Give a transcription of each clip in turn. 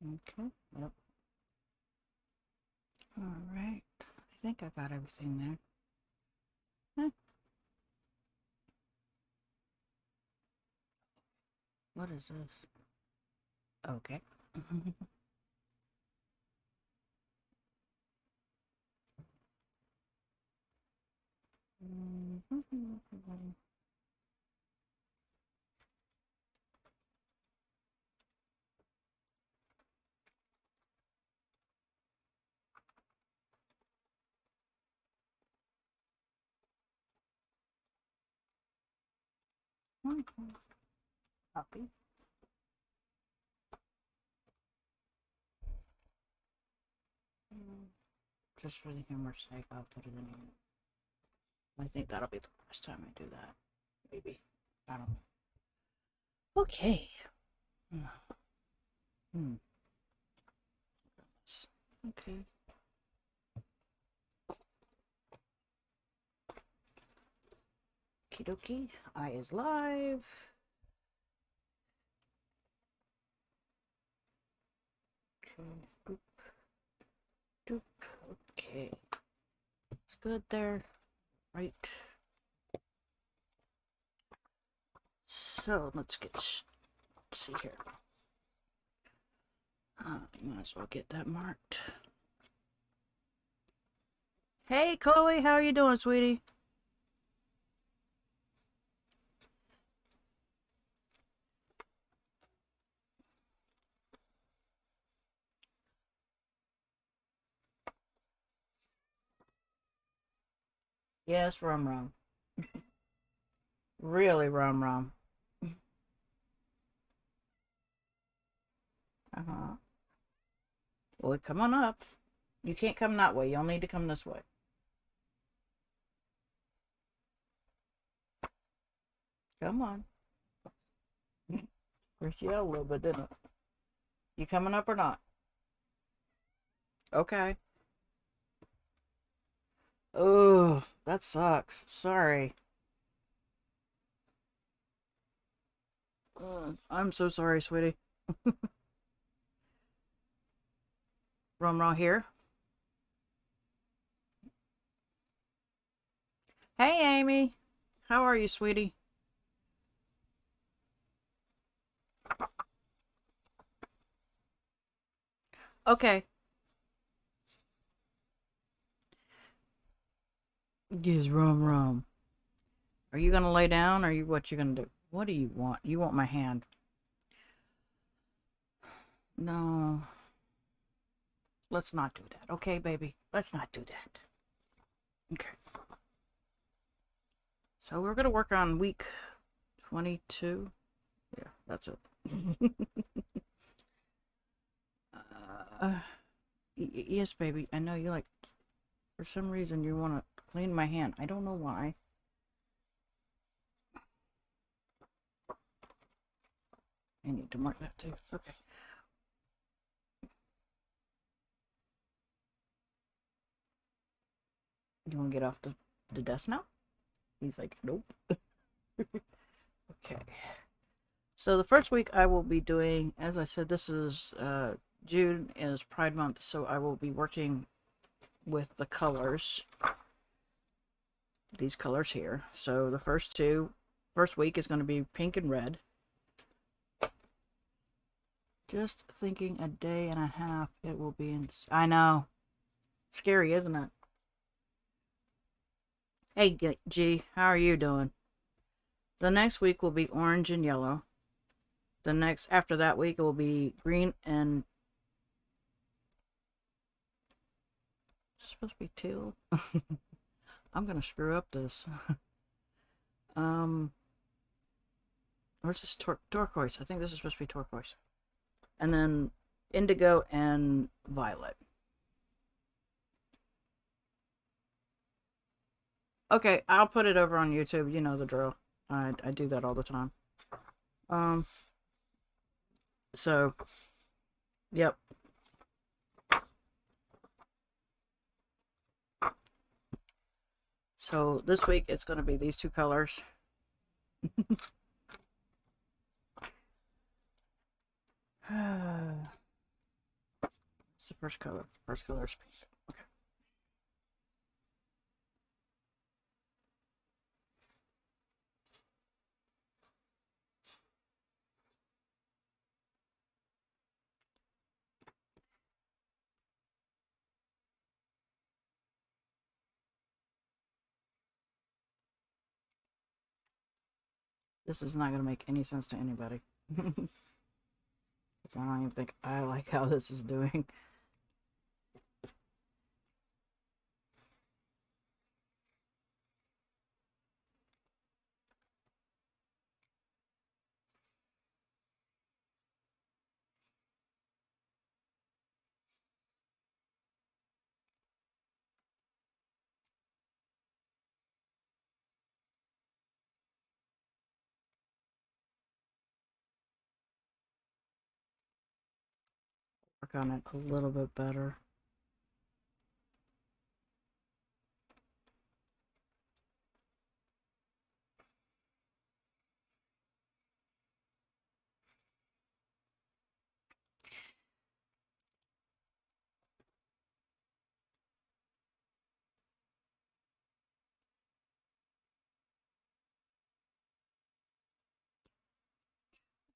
Okay, yep. All right. I think I got everything there. What is this? Okay. Copy. Just for the humor's sake, I'll put it in here. I think that'll be the last time I do that. Maybe. I don't know. Okay. Hmm. Okay. Okie dokie. Eye is live. Okay. Boop. Doop. Okay. It's good there. Right. So let's see here. Might as well get that marked. Hey, Chloe, how are you doing, sweetie? Yes, rum rum. Really rum rum. Uh-huh. Well, come on up. You can't come that way. You'll need to come this way. Come on. First yelled a little bit, didn't it? You coming up or not? Okay. Oh, that sucks. Sorry. I'm so sorry, sweetie. Rum rum here. Hey, Amy. How are you, sweetie? Okay. Yes, rum rum. Are you gonna lay down, or what you gonna do? What do you want? You want my hand? No. Let's not do that. Okay, baby? Let's not do that. Okay. So we're gonna work on week 22. Yeah, that's it. uh, yes, baby. I know you like. For some reason, you want to clean my hand. I don't know why. I need to mark that too. Okay. You want to get off the desk now? He's like, nope. Okay. So the first week I will be doing, as I said, this is June is Pride Month, so I will be working with the colors. These colors here. So the first week is going to be pink and red. Just thinking a day and a half it will be in. I know. Scary, isn't it? Hey, G, how are you doing? The next week will be orange and yellow. After that week, it will be green and. It's supposed to be teal. I'm going to screw up this. um, where's this turquoise? I think this is supposed to be turquoise. And then indigo and violet. Okay, I'll put it over on YouTube. You know the drill. I do that all the time. Um, so, yep. So this week it's going to be these two colors. It's the first color. First color is pink. Okay. This is not going to make any sense to anybody. Because I don't even think I like how this is doing. Work on it a little bit better.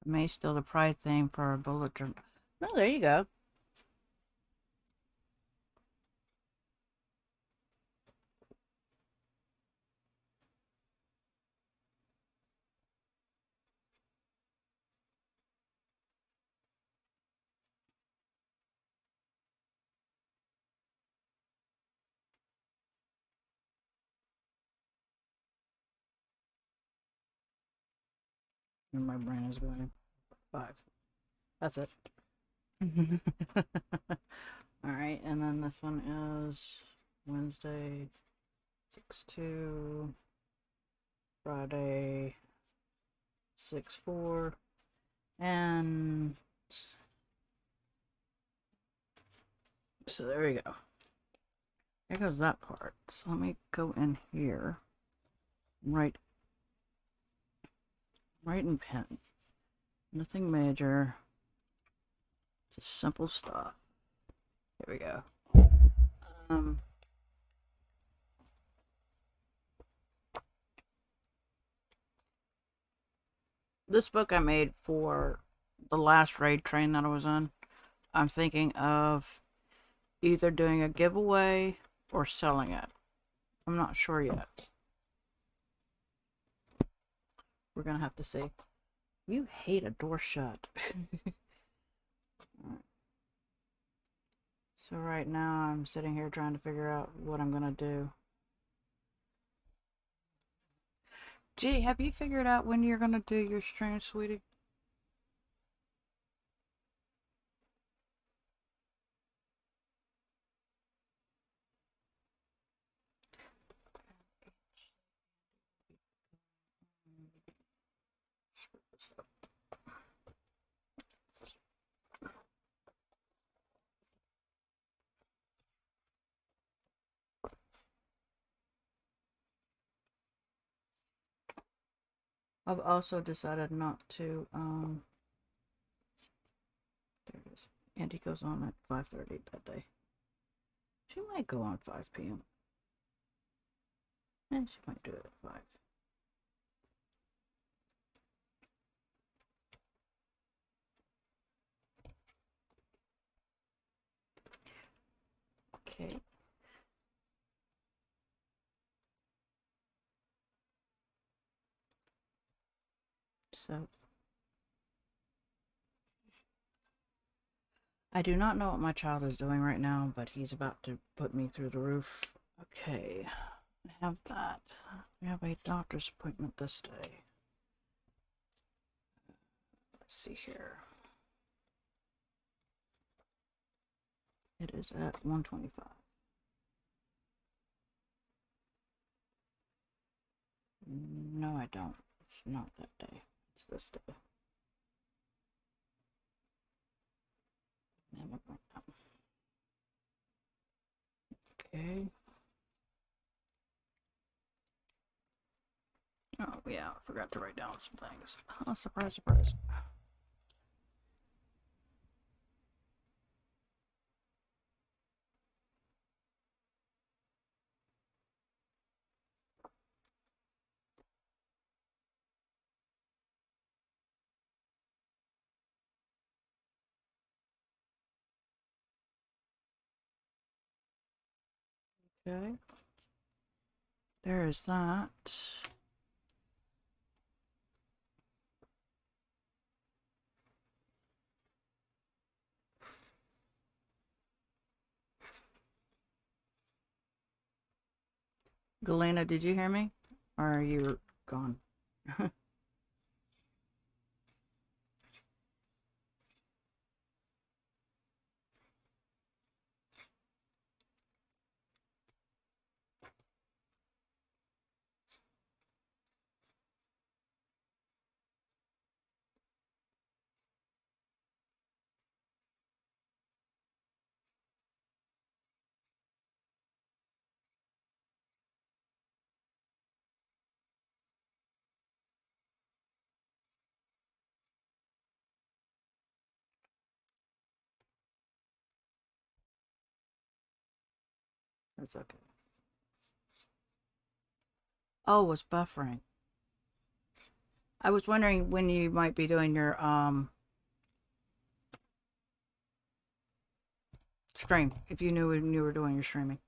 May still the pride theme for a bullet journal. Oh, there you go. And my brain is going 5. That's it. Alright, and then this one is Wednesday 6/2, Friday 6/4, and so there we go. There goes that part. So let me go in here, write in pen. Nothing major. Just simple stuff. Here we go. This book I made for the last raid train that I was on. I'm thinking of either doing a giveaway or selling it. I'm not sure yet. We're gonna have to see. You hate a door shut. So right now I'm sitting here trying to figure out what I'm gonna do. Gee, have you figured out when you're gonna do your stream, sweetie? I've also decided not to, there it is. Andy goes on at 5:30 that day. She might go on 5 p.m. And she might do it at 5. Okay. So I do not know what my child is doing right now, but he's about to put me through the roof. Okay, I have that. We have a doctor's appointment this day. Let's see here. It is at 1:25. No, I don't. It's not that day. It's this day. Okay. Oh, yeah, I forgot to write down some things. Oh, surprise, surprise. Okay. There is that. Galena, did you hear me? Or are you gone? That's okay. Oh, it's buffering. I was wondering when you might be doing your stream. If you knew when you were doing your streaming.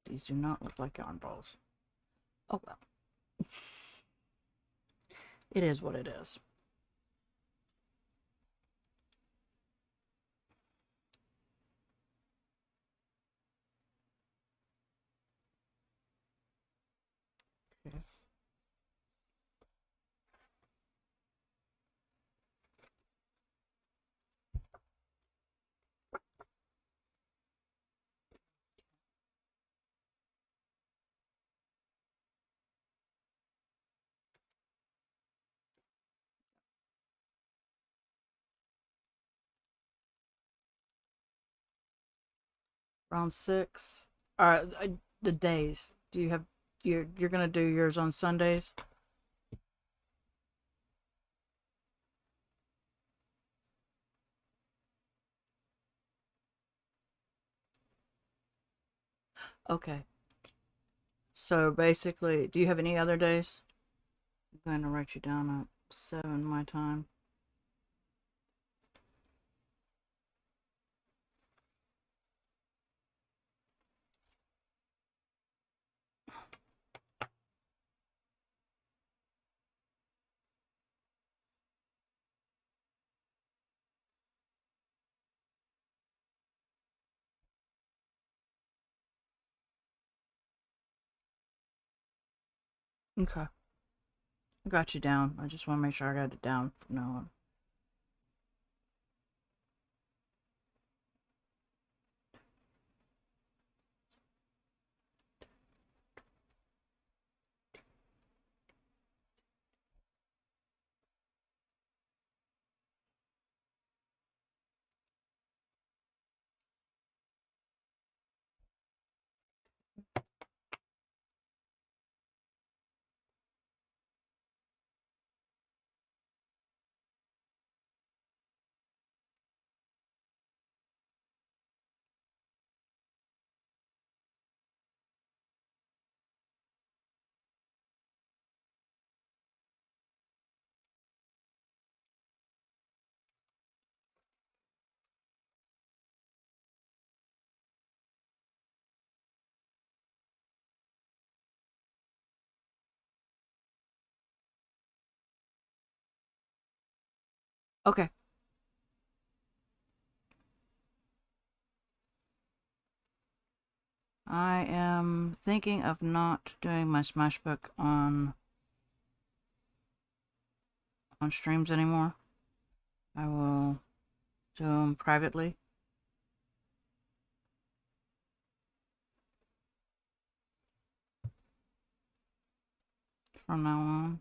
These do not look like yarn balls. Oh well. It is what it is. Okay. Round 6. The days. Do you have you're gonna do yours on Sundays? Okay. So basically, do you have any other days? I'm going to write you down at 7 my time. Okay. I got you down. I just want to make sure I got it down from now on. Okay. I am thinking of not doing my Smashbook on streams anymore. I will do them privately from now on.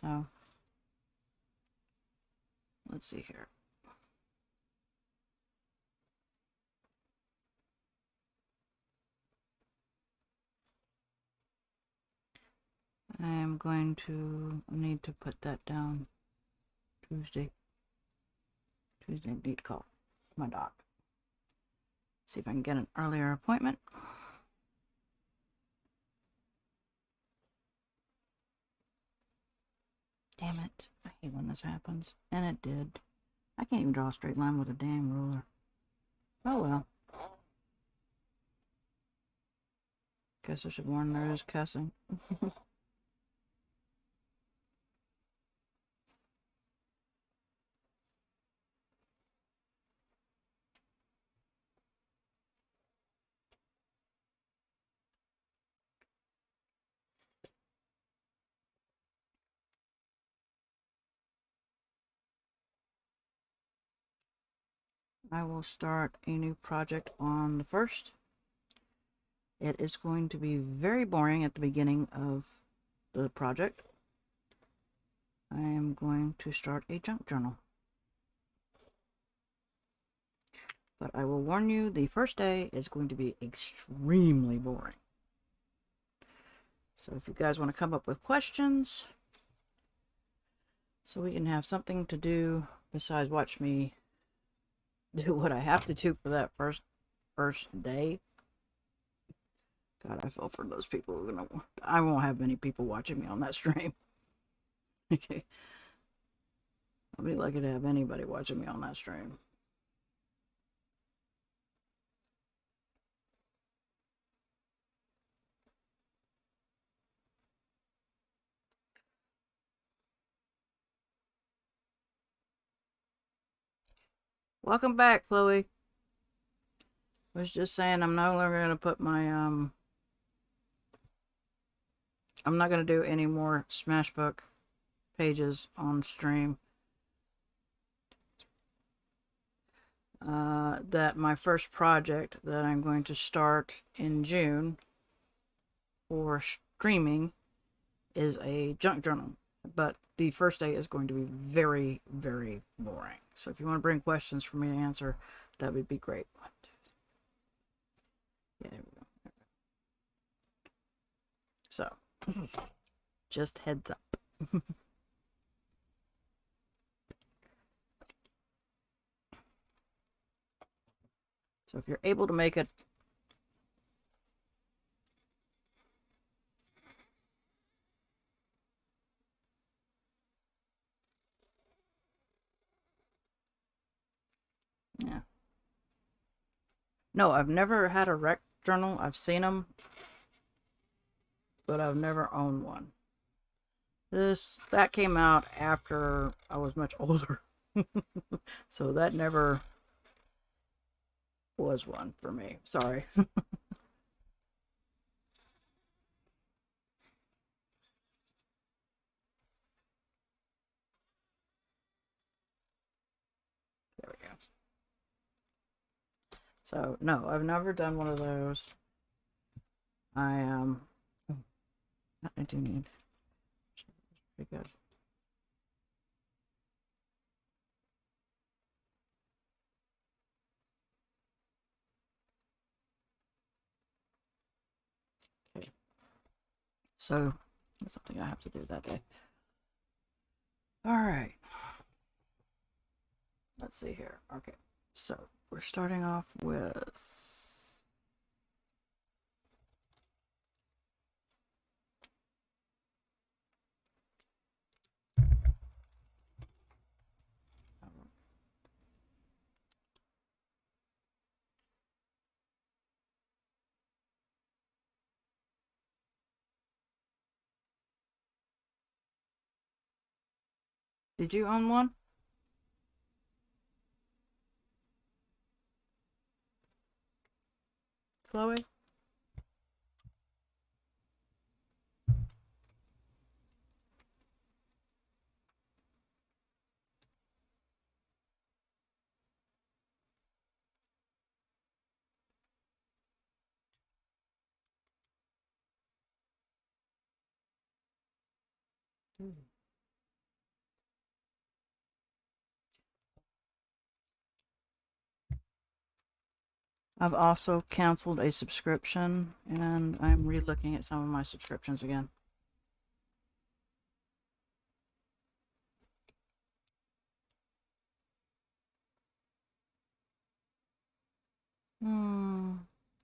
So let's see here. I am going to need to put that down Tuesday. Tuesday need to call my doc. See if I can get an earlier appointment. Damn it. I hate when this happens. And it did. I can't even draw a straight line with a damn ruler. Oh well. Guess I should warn there is cussing. I will start a new project on the 1st. It is going to be very boring at the beginning of the project. I am going to start a junk journal. But I will warn you, the first day is going to be extremely boring. So if you guys want to come up with questions, so we can have something to do besides watch me do what I have to do for that first day. God, I feel for those people who are gonna. I won't have many people watching me on that stream. Okay, I'll be lucky to have anybody watching me on that stream. Welcome back, Chloe. I was just saying I'm no longer gonna put my I'm not gonna do any more Smashbook pages on stream. That my first project that I'm going to start in June for streaming is a junk journal, but the first day is going to be very, very boring. So if you want to bring questions for me to answer, that would be great. Yeah, there we go. So, just heads up. So if you're able to make it, yeah. No, I've never had a rec journal. I've seen them, but I've never owned one. That came out after I was much older. So that never was one for me. Sorry. There we go. So no, I've never done one of those. Oh, I do need. Pretty good. Okay. So that's something I have to do that day. All right. Let's see here. Okay. So we're starting off with. Did you own one? Chloe? I've also canceled a subscription and I'm re-looking at some of my subscriptions again.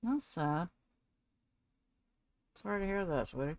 That's sad. Sorry to hear that, sweetie.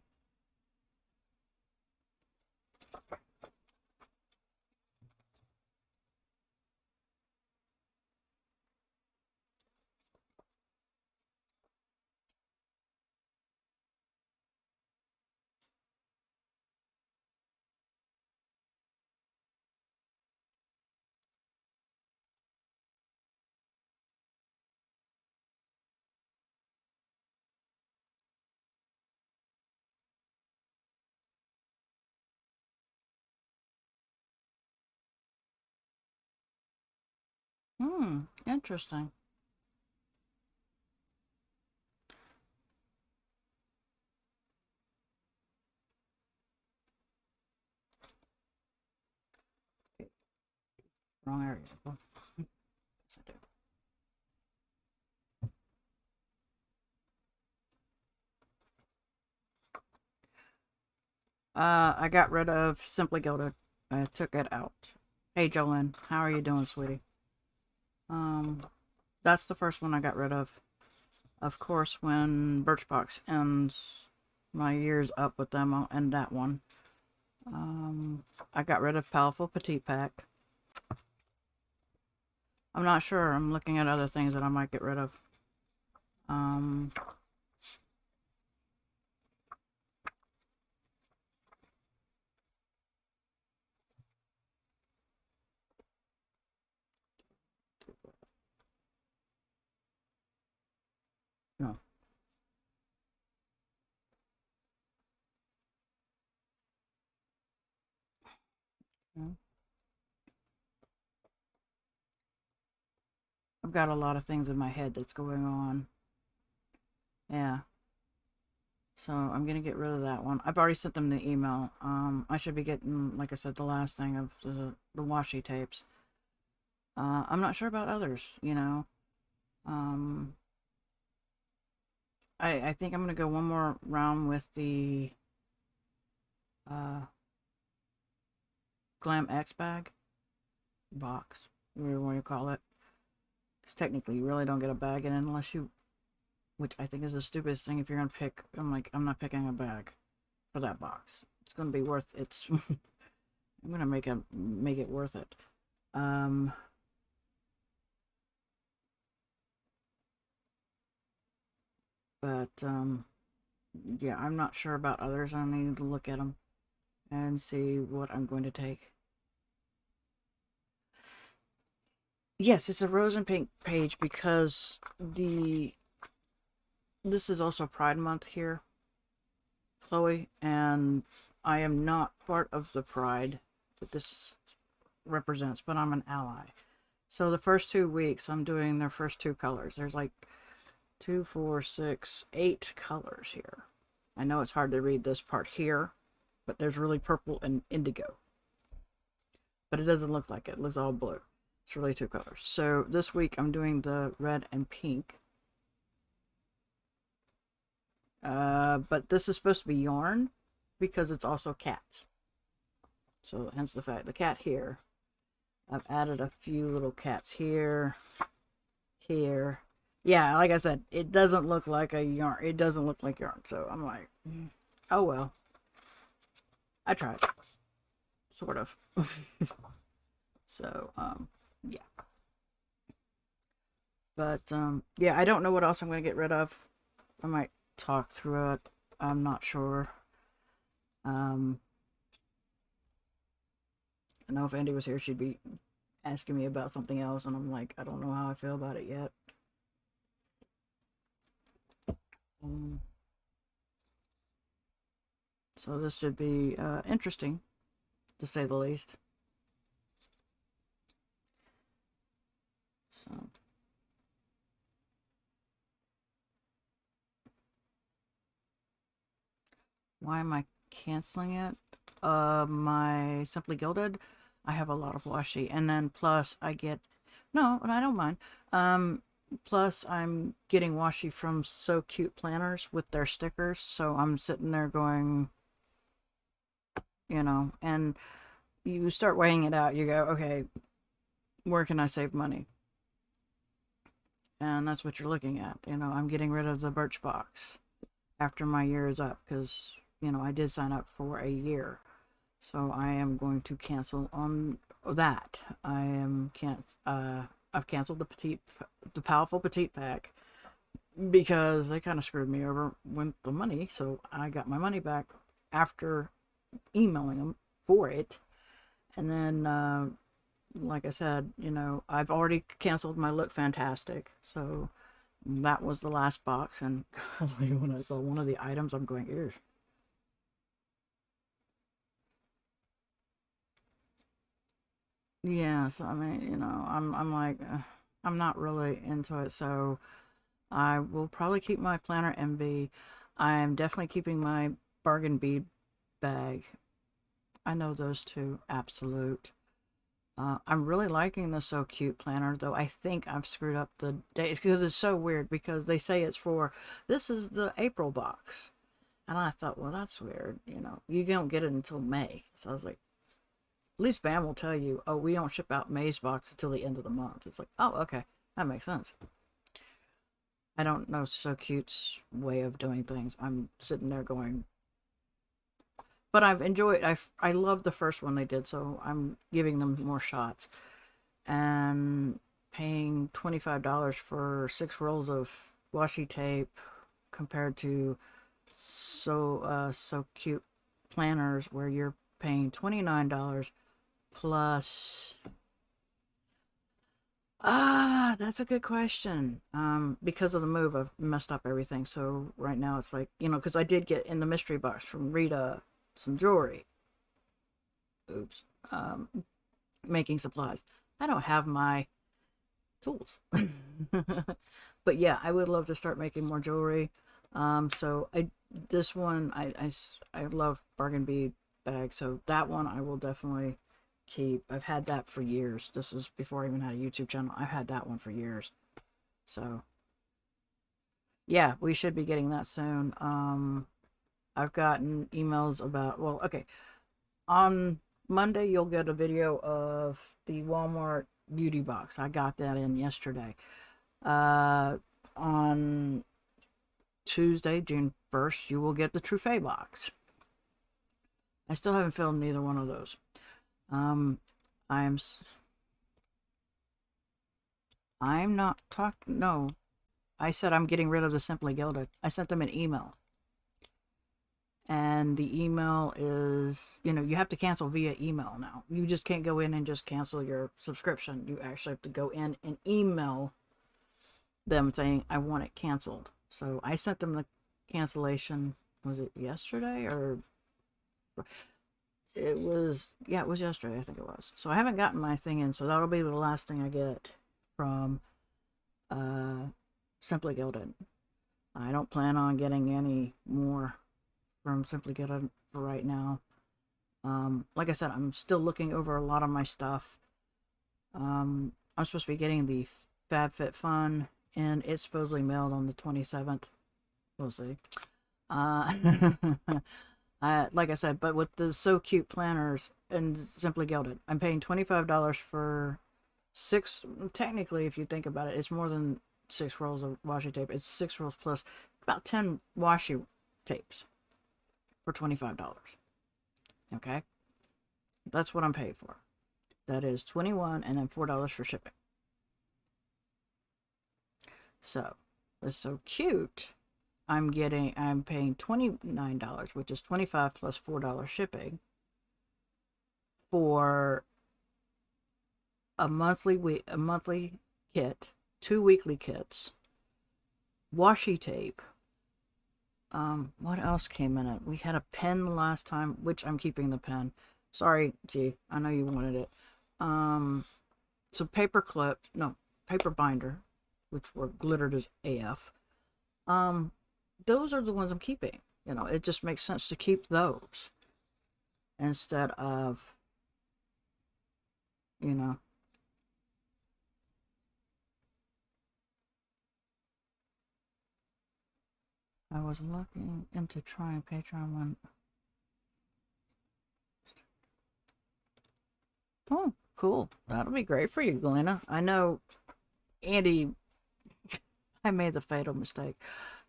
Interesting. Wrong area. Well, yes, I do. I got rid of Simply Gilded. I took it out. Hey, Jolene, how are you doing, sweetie? Um, that's the first one I got rid of. Of course, when Birchbox ends, my year's up with them. I'll end that one. I got rid of Powerful Petite Pack. I'm not sure. I'm looking at other things that I might get rid of. Um, no. No. I've got a lot of things in my head that's going on. Yeah. So I'm gonna get rid of that one. I've already sent them the email. I should be getting, like I said, the last thing of the washi tapes. I'm not sure about others, you know. Um, I think I'm gonna go one more round with the uh, Glam X bag box, whatever you want to call it. Because technically, you really don't get a bag in unless you, which I think is the stupidest thing. If you're gonna pick, I'm like, I'm not picking a bag for that box. It's gonna be worth. It's. I'm gonna make it worth it. Um, but yeah, I'm not sure about others. I need to look at them and see what I'm going to take. Yes, it's a rose and pink page because the this is also Pride Month here, Chloe, and I am not part of the Pride that this represents, but I'm an ally. So the first 2 weeks, I'm doing their first two colors. There's like two, four, six, 8 colors here. I know it's hard to read this part here, but there's really purple and indigo. But it doesn't look like it. It looks all blue. It's really 2 colors. So this week I'm doing the red and pink. But this is supposed to be yarn because it's also cats. So hence the fact the cat here. I've added a few little cats here, here. Yeah, like I said, it doesn't look like a yarn. It doesn't look like yarn. So I'm like, oh well. I tried. Sort of. So, yeah. But, yeah, I don't know what else I'm going to get rid of. I might talk through it. I'm not sure. Um, I know if Andy was here, she'd be asking me about something else, and I'm like, I don't know how I feel about it yet. Um, so this should be interesting, to say the least. So, why am I canceling it? My Simply Gilded, I have a lot of washi, and then plus I get, no, and I don't mind. Plus I'm getting washi from So Cute Planners with their stickers, so I'm sitting there going, and you start weighing it out. You go, okay, where can I save money? And that's what you're looking at. I'm getting rid of the Birchbox after my year is up because, I did sign up for a year. So I am going to cancel on that. I've canceled the powerful petite pack because they kind of screwed me over with the money. So I got my money back after emailing them for it. And then, like I said, I've already canceled my Look Fantastic. So that was the last box. And when I saw one of the items, I'm going, ew. Yeah, so I mean, I'm like, I'm not really into it, so I will probably keep my planner MB. I'm definitely keeping my bargain bead bag. I know those two, absolute. I'm really liking the So Cute planner, though I think I've screwed up the dates because it's so weird because they say it's for, this is the April box. And I thought, well, that's weird. You don't get it until May. So I was like, at least BAM will tell you, oh, we don't ship out May's box until the end of the month. It's like, oh, okay, that makes sense. I don't know So Cute's way of doing things. I'm sitting there going, but I've enjoyed. I love the first one they did, so I'm giving them more shots. And paying $25 for 6 rolls of washi tape compared to So Cute planners where you're paying $29 plus. That's a good question. Because of the move, I've messed up everything. So right now it's like, because I did get in the mystery box from Rita some jewelry. Oops. Making supplies. I don't have my tools. But yeah, I would love to start making more jewelry. So this one, I love bargain bead bags. So that one I will definitely keep. I've had that for years. This is before I even had a YouTube channel. I've had that one for years. So yeah, we should be getting that soon. I've gotten emails about, well, okay, on Monday you'll get a video of the Walmart beauty box. I got that in yesterday. On Tuesday, June 1st, you will get the Truffet box. I still haven't filmed neither one of those. Um, I'm I'm not talking. No, I said I'm getting rid of the Simply Gilded. I sent them an email, and the email is, you have to cancel via email now. You just can't go in and just cancel your subscription. You actually have to go in and email them saying I want it canceled. So I sent them the cancellation. Was it yesterday or it was? Yeah, it was yesterday. I think it was. So I haven't gotten my thing in. So that'll be the last thing I get from uh, Simply Gilded. I don't plan on getting any more from Simply Gilded for right now. Like I said, I'm still looking over a lot of my stuff. I'm supposed to be getting the FabFitFun, and it's supposedly mailed on the 27th. We'll see. Uh, like I said, but with the So Cute planners and Simply Gilded, I'm paying $25 for six. Technically, if you think about it, it's more than 6 rolls of washi tape. It's 6 rolls plus about 10 washi tapes for $25. Okay, that's what I'm paying for. That is 21 and then $4 for shipping. So it's So Cute. I'm paying $29, which is 25 plus $4 shipping for a monthly kit, 2 weekly kits, washi tape. What else came in it? We had a pen the last time, which I'm keeping the pen. Sorry, G, I know you wanted it. So paper clip, no, paper binder, which were glittered as AF. Those are the ones I'm keeping. It just makes sense to keep those instead of, you know, I was looking into trying Patreon one. Oh, cool. That'll be great for you, Galena. I know Andy, I made the fatal mistake.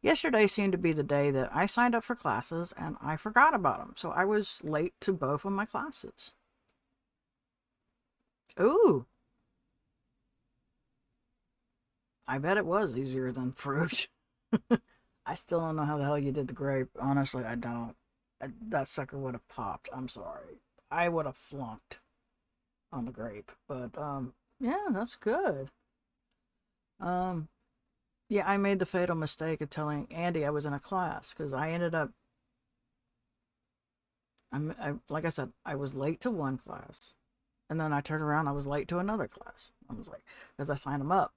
Yesterday seemed to be the day that I signed up for classes and I forgot about them. So I was late to both of my classes. Ooh, I bet it was easier than fruit. I still don't know how the hell you did the grape. Honestly, I don't. That sucker would have popped. I'm sorry. I would have flunked on the grape. But yeah, that's good. Um yeah, I made the fatal mistake of telling Andy I was in a class because I ended up like I said, I was late to one class. And then I turned around, I was late to another class. I was like, because I signed them up.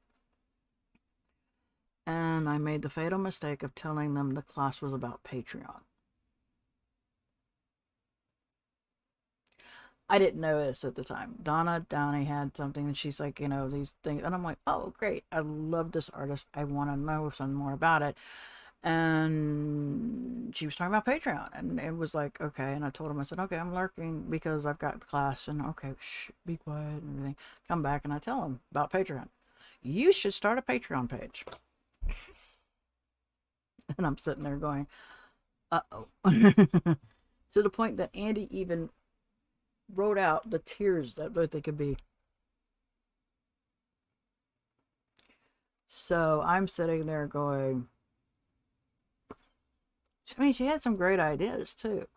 And I made the fatal mistake of telling them the class was about Patreon. I didn't know this at the time. Donna Downey had something, and she's like, these things. And I'm like, oh, great. I love this artist. I want to know some more about it. And she was talking about Patreon. And it was like, okay. And I told him, I said, okay, I'm lurking because I've got class. And okay, shh, be quiet and everything. Come back and I tell him about Patreon. You should start a Patreon page. And I'm sitting there going, uh-oh. To the point that Andy even wrote out the tiers that they could be. So I'm sitting there going, I mean, she had some great ideas too.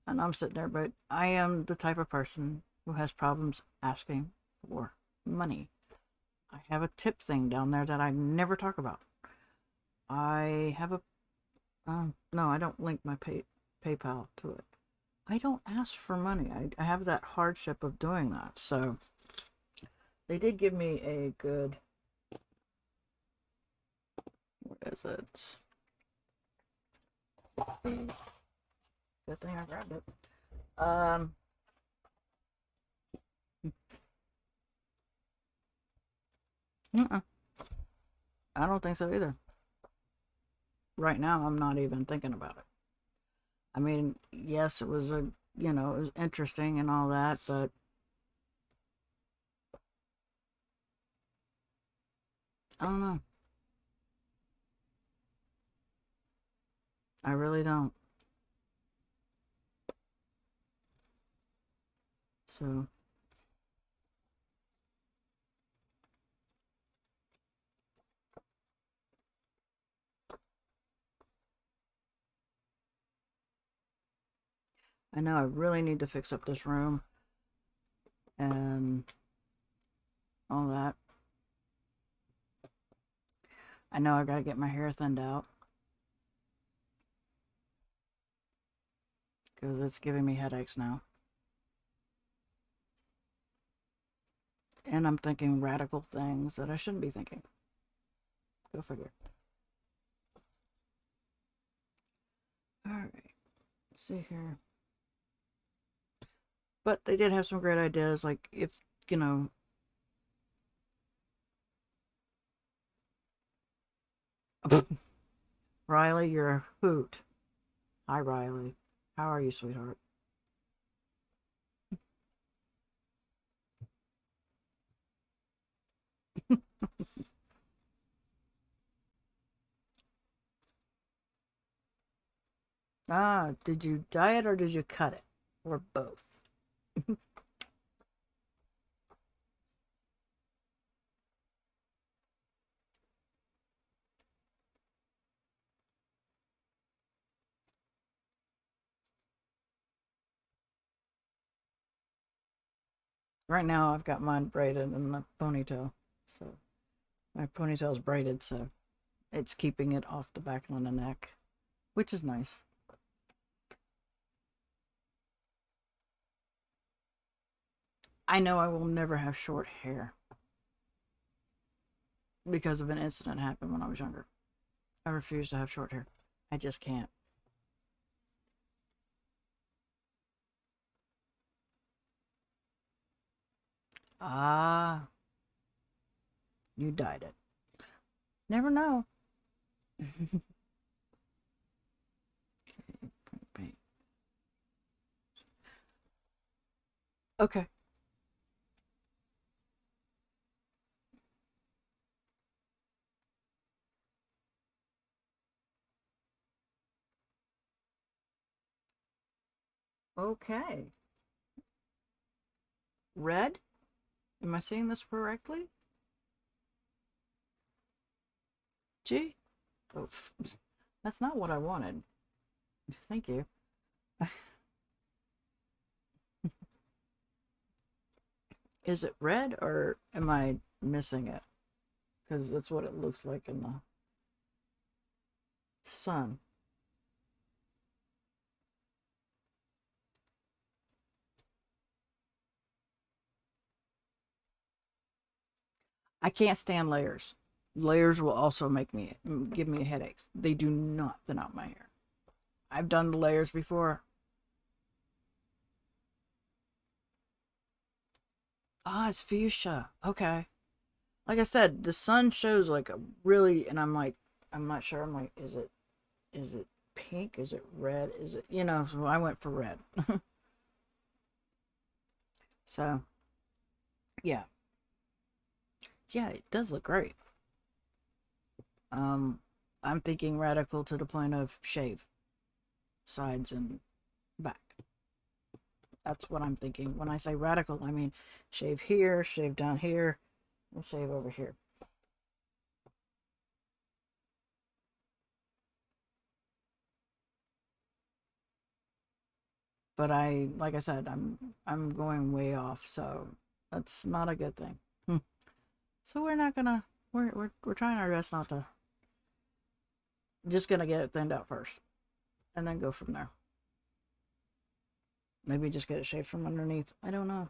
And I'm sitting there, but I am the type of person who has problems asking for money. I have a tip thing down there that I never talk about. I have a, no, I don't link my PayPal to it. I don't ask for money. I have that hardship of doing that. So they did give me a good, what is it? Good thing I grabbed it. I don't think so either. Right now, I'm not even thinking about it. I mean, yes, it was it was interesting and all that, but I don't know. I really don't. So, I know I really need to fix up this room and all that. I know I gotta get my hair thinned out because it's giving me headaches now. And I'm thinking radical things that I shouldn't be thinking. Go figure. Alright, let's see here. But they did have some great ideas, like if, you know, Riley, you're a hoot. Hi, Riley. How are you, sweetheart? Ah, did you diet or did you cut it? Or both? Right now, I've got mine braided in a ponytail. So, my ponytail's braided, so it's keeping it off the back of the neck, which is nice. I know I will never have short hair because of an incident happened when I was younger. I refuse to have short hair. I just can't. Ah, you dyed it. Never know. Okay. Okay. Red? Am I seeing this correctly? Gee. Oh, that's not what I wanted. Thank you. Is it red or am I missing it? Because that's what it looks like in the sun. I can't stand layers. Layers will also give me headaches. They do not thin out my hair. I've done the layers before. Ah, it's fuchsia. Okay. Like I said, the sun shows like a really, and I'm like, I'm not sure. I'm like, is it pink? Is it red? Is it, so I went for red. So, yeah. Yeah, it does look great. Um, I'm thinking radical to the point of shave sides and back. That's what I'm thinking. When I say radical, I mean shave here, shave down here, and shave over here. But like I said, I'm going way off, so that's not a good thing. So we're not gonna we're trying our best not to, just gonna get it thinned out first, and then go from there. Maybe just get it shaved from underneath. I don't know.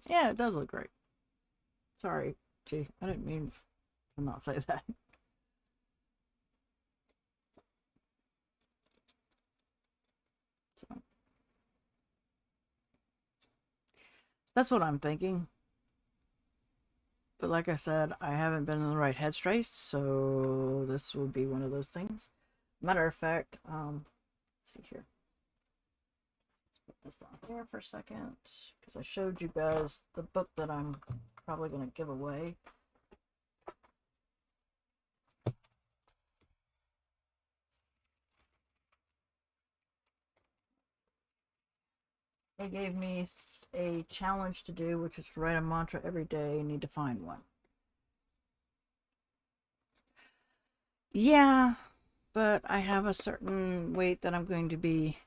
Yeah, it does look great. Sorry, gee, I didn't mean to not say that. So that's what I'm thinking. But like I said, I haven't been in the right headspace, so this would be one of those things. Matter of fact, let's see here. Let's put this down here for a second, because I showed you guys the book that I'm probably going to give away. They gave me a challenge to do, which is to write a mantra every day and need to find one. Yeah, but I have a certain weight that I'm going to be.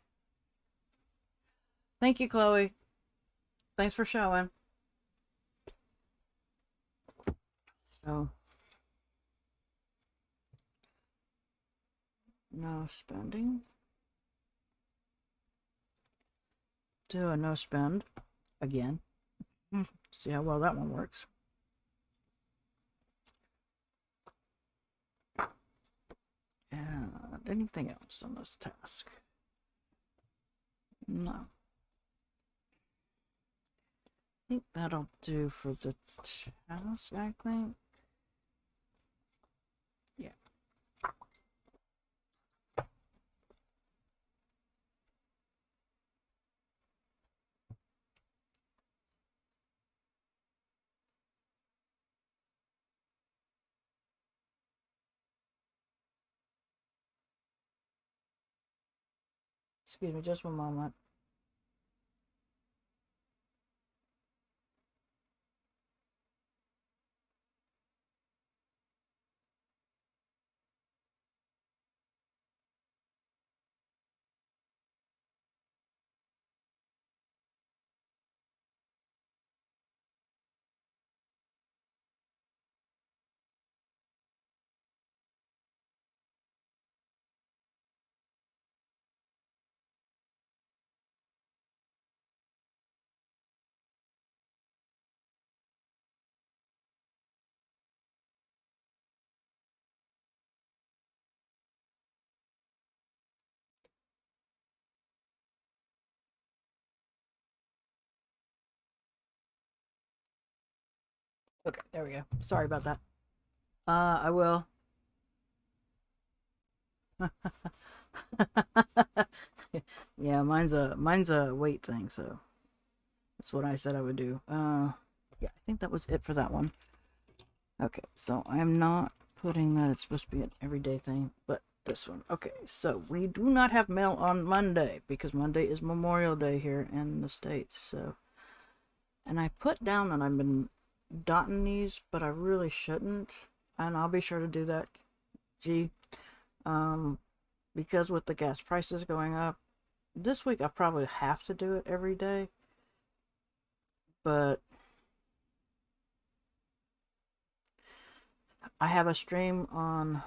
Thank you, Chloe. Thanks for showing. So, no spending. Do a no spend again. See how well that one works. And anything else on this task? No. I think that'll do for the task, I think. Yeah. Excuse me, just one moment. Okay, there we go. Sorry about that. I will. Yeah, mine's a weight thing, so that's what I said I would do. Yeah, I think that was it for that one. Okay, so I'm not putting that it's supposed to be an everyday thing, but this one. Okay, so we do not have mail on Monday because Monday is Memorial Day here in the States. So, and I put down that I've been dotting these, but I really shouldn't, and I'll be sure to do that. Gee, um, because with the gas prices going up, this week I probably have to do it every day, but I have a stream on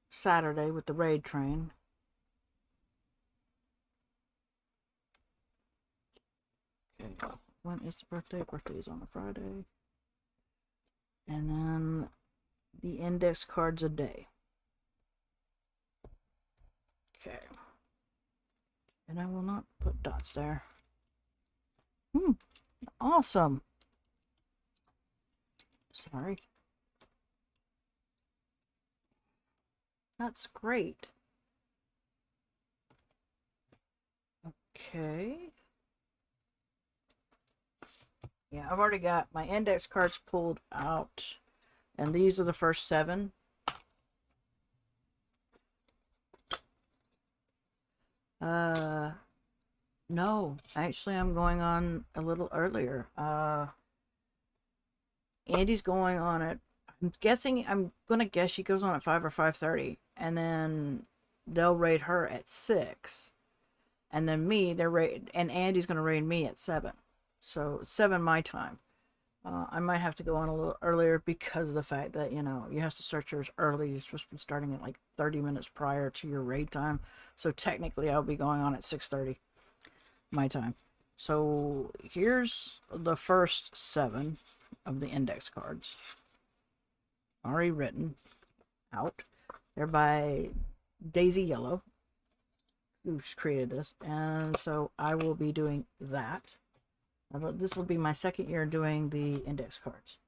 Saturday with the raid train. when is the birthday? Birthday is on a Friday. And then the index cards a day. Okay. And I will not put dots there. Awesome. Sorry. That's great. Okay. Yeah, I've already got my index cards pulled out. And these are the first 7. No. Actually, I'm going on a little earlier. Andy's going on at, I'm gonna guess she goes on at 5 or 5:30. And then they'll raid her at 6. And then me, and Andy's gonna raid me at 7. So 7 my time. I might have to go on a little earlier because of the fact that, you have to start yours early. You're supposed to be starting at like 30 minutes prior to your raid time. So technically I'll be going on at 6:30 my time. So here's the first 7 of the index cards. Already written out. They're by Daisy Yellow, who's created this. And so I will be doing that. This will be my second year doing the index cards.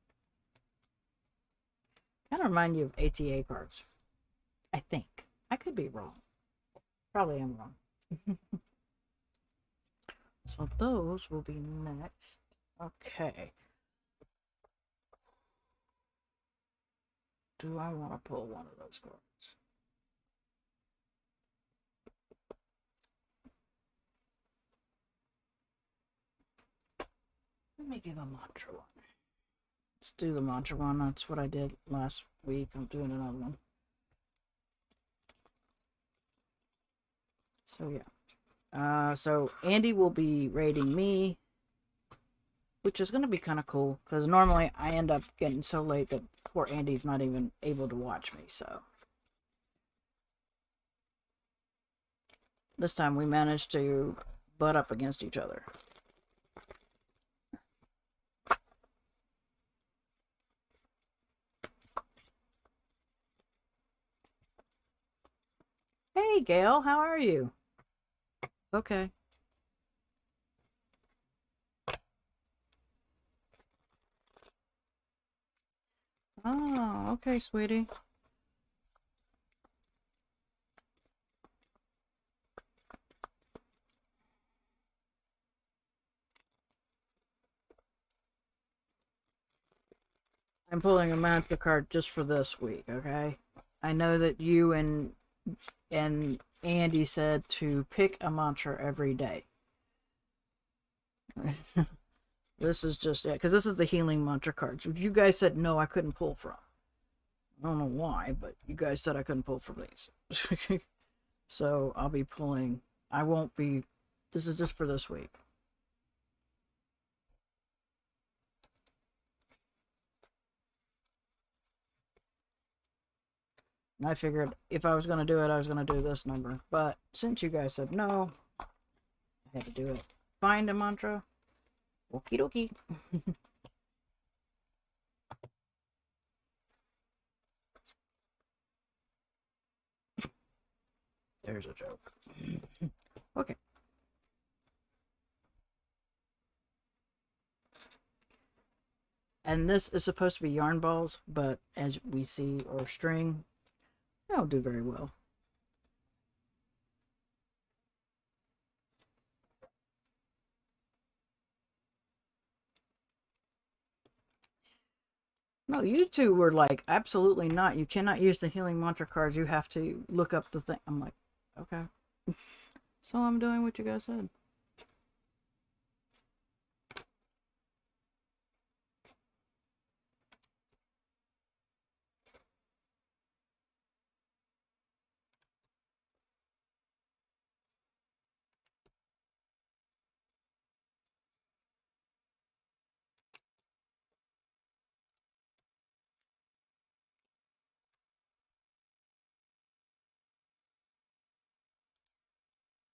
Kind of remind you of ATA cards, I think. I could be wrong. Probably am wrong. So those will be next. Okay. Do I want to pull one of those cards? Let me give a mantra one. Let's do the mantra one. That's what I did last week. I'm doing another one. So yeah. So Andy will be raiding me, which is going to be kind of cool because normally I end up getting so late that poor Andy's not even able to watch me. So this time we managed to butt up against each other. Hey, Gail, how are you? Okay. Oh, okay, sweetie. I'm pulling a mantra card just for this week, okay? I know that you and Andy said to pick a mantra every day. This is just it, because this is the healing mantra cards. You guys said no, I couldn't pull from. I don't know why, but you guys said I couldn't pull from these. So I'll be pulling. I won't be. This is just for this week. And I figured if I was going to do it, I was going to do this number. But since you guys said no, I had to do it. Find a mantra. Okie dokie. There's a joke. Okay. And this is supposed to be yarn balls, but as we see, or string, they don't do very well. No, you two were like, absolutely not. You cannot use the healing mantra cards. You have to look up the thing. I'm like, okay. So I'm doing what you guys said.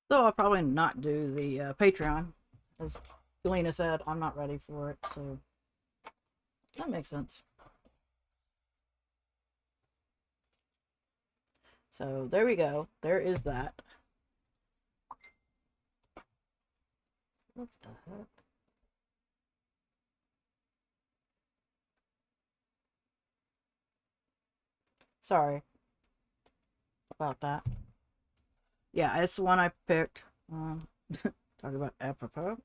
So I'll probably not do the Patreon, as Galena said, I'm not ready for it, so that makes sense. So there we go. There is that. What the heck? Sorry about that. Yeah, it's the one I picked. Talk about apropos.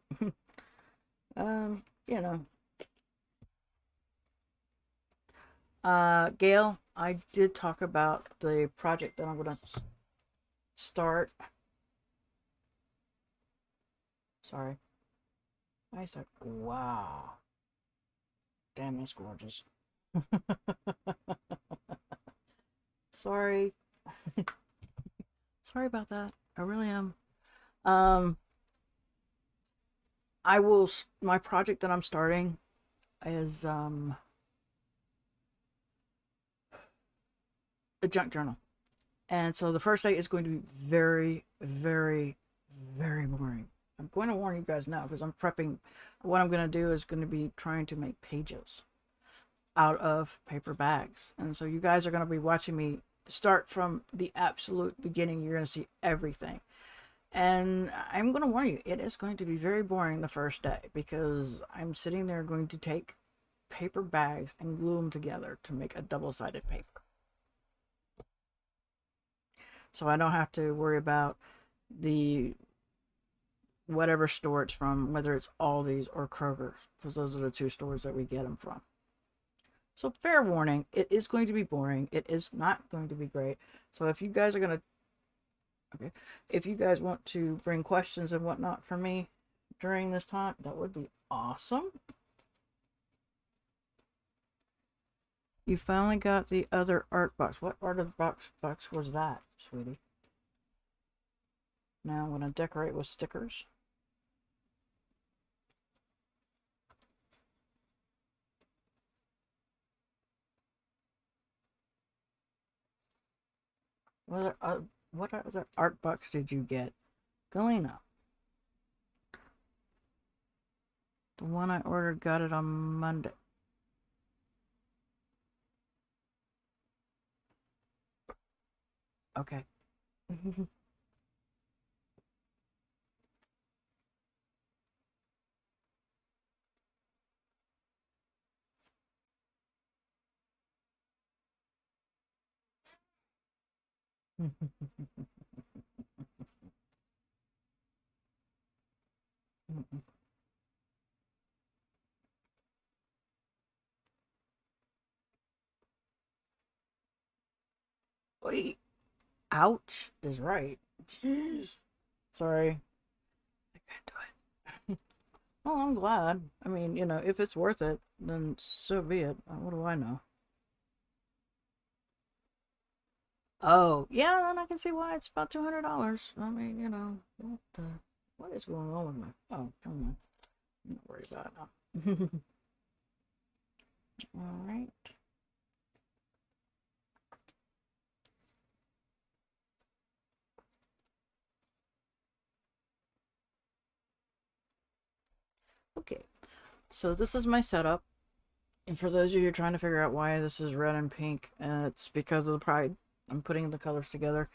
You know. Gail, I did talk about the project that I'm gonna start. Sorry. I said, wow. Damn, that's gorgeous. Sorry. Sorry about that. I really am. Um, I will. My project that I'm starting is a junk journal, and so the first day is going to be very, very, very boring. I'm going to warn you guys now because I'm prepping. What I'm going to do is going to be trying to make pages out of paper bags, and so you guys are going to be watching me start from the absolute beginning. You're going to see everything. And I'm going to warn you, it is going to be very boring the first day because I'm sitting there going to take paper bags and glue them together to make a double-sided paper. So I don't have to worry about the whatever store it's from, whether it's Aldi's or Kroger's, because those are the two stores that we get them from. So fair warning, it is going to be boring. It is not going to be great. So if you guys are going to Okay. If you guys want to bring questions and whatnot for me during this time, that would be awesome. You finally got the other art box. What art of the box was that, sweetie? Now I'm going to decorate with stickers. What other art box did you get? Galena. The one I ordered got it on Monday. Okay. Wait. Ouch is right. Jeez. Sorry. I can't do it. Well, I'm glad. I mean, if it's worth it, then so be it. What do I know? Oh, yeah, then I can see why it's about $200. I mean, what is going on with my? Oh, come on. I'm not worried about it now. All right. Okay, so this is my setup. And for those of you trying to figure out why this is red and pink, it's because of the pride. I'm putting the colors together.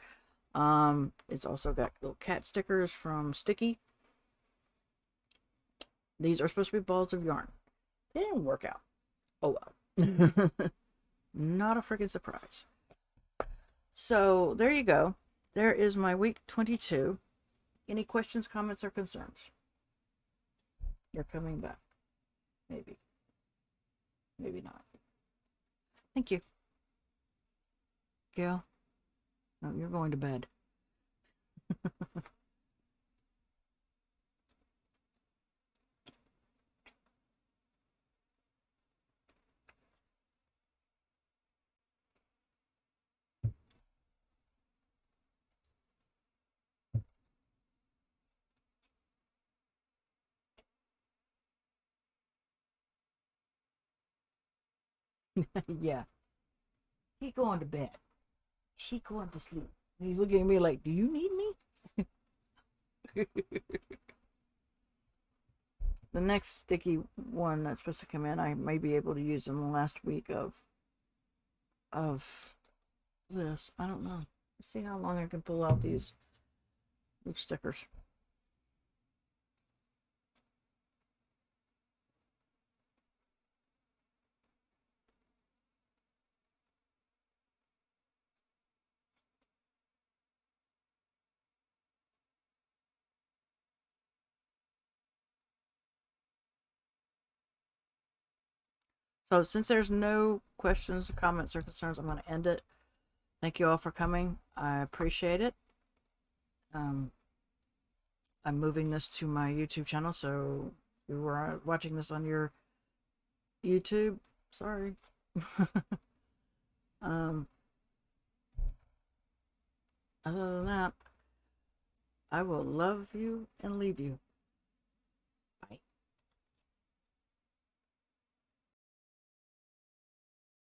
It's also got little cat stickers from Sticky. These are supposed to be balls of yarn. They didn't work out. Oh well. Not a freaking surprise. So there you go. There is my week 22. Any questions, comments, or concerns? You're coming back. Maybe. Maybe not. Thank you. Gail? No, you're going to bed. Yeah. He going to bed. She going to sleep. And he's looking at me like, do you need me? the next sticky one that's supposed to come in, I may be able to use in the last week of this. I don't know. Let's see how long I can pull out these stickers. So since there's no questions, comments, or concerns, I'm going to end it. Thank you all for coming. I appreciate it. Um, I'm moving this to my YouTube channel, so if you were watching this on your YouTube, sorry. um, other than that, I will love you and leave you.